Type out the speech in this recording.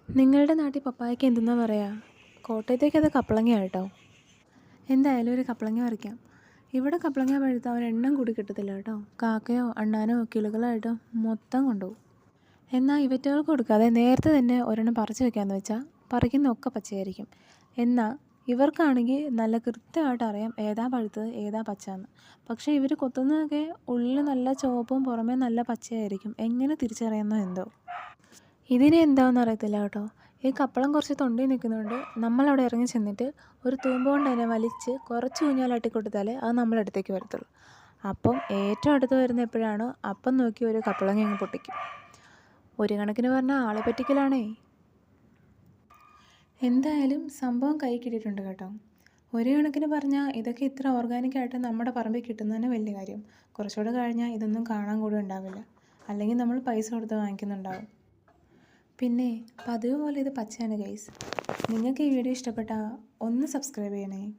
നിങ്ങളുടെ നാട്ടിൽ പപ്പായയ്ക്ക് എന്തെന്നാ പറയുക? കോട്ടയത്തേക്ക് അത് കപ്പളങ്ങ കേട്ടോ. എന്തായാലും ഒരു കപ്പളങ്ങ പറിക്കാം. ഇവിടെ കപ്പളങ്ങ പഴുത്ത ഒരെണ്ണം കൂടി കിട്ടത്തില്ല കേട്ടോ. കാക്കയോ അണ്ണാനോ കിളികളായിട്ടോ മൊത്തം കൊണ്ടുപോകും. എന്നാൽ ഇവറ്റകൾക്ക് കൊടുക്കാതെ നേരത്തെ തന്നെ ഒരെണ്ണം പറിച്ച് വെക്കാമെന്ന് വെച്ചാൽ പറിക്കുന്നതൊക്കെ പച്ചയായിരിക്കും. എന്നാൽ ഇവർക്കാണെങ്കിൽ നല്ല കൃത്യമായിട്ട് അറിയാം ഏതാ പഴുത്തത് ഏതാ പച്ചയെന്ന്. പക്ഷേ ഇവർ കൊത്തുന്നതൊക്കെ ഉള്ളിൽ നല്ല ചുവപ്പും പുറമേ നല്ല പച്ചയായിരിക്കും. എങ്ങനെ തിരിച്ചറിയുന്നോ എന്തോ. ഇതിന് എന്താണെന്ന് അറിയത്തില്ല കേട്ടോ. ഈ കപ്പളം കുറച്ച് തൊണ്ടി നിൽക്കുന്നതുകൊണ്ട് നമ്മളവിടെ ഇറങ്ങി ചെന്നിട്ട് ഒരു തൂമ്പ് കൊണ്ട് തന്നെ വലിച്ച് കുറച്ച് ഊഞ്ഞാലാട്ടി കൊടുത്താലേ അത് നമ്മളടുത്തേക്ക് വരത്തുള്ളൂ. അപ്പം ഏറ്റവും അടുത്ത് വരുന്ന എപ്പോഴാണോ അപ്പം നോക്കി ഒരു കപ്പളങ്ങ അങ്ങ് പൊട്ടിക്കും. ഒരു കണക്കിന് പറഞ്ഞാൽ ആളെ പറ്റിക്കലാണേ. എന്തായാലും സംഭവം കൈ കിട്ടിയിട്ടുണ്ട് കേട്ടോ. ഒരു കണക്കിന് പറഞ്ഞാൽ ഇതൊക്കെ ഇത്ര ഓർഗാനിക്കായിട്ട് നമ്മുടെ പറമ്പിൽ കിട്ടുന്നതന്നെ വലിയ കാര്യം. കുറച്ചുകൂടെ കഴിഞ്ഞാൽ ഇതൊന്നും കാണാൻ കൂടെ ഉണ്ടാവില്ല. അല്ലെങ്കിൽ നമ്മൾ പൈസ കൊടുത്ത് വാങ്ങിക്കുന്നുണ്ടാവും. പിന്നെ പതിവ് പോലെ ഇത് പച്ചയാണ് ഗൈസ്. നിങ്ങൾക്ക് ഈ വീഡിയോ ഇഷ്ടപ്പെട്ടാൽ ഒന്ന് സബ്സ്ക്രൈബ് ചെയ്യണേ.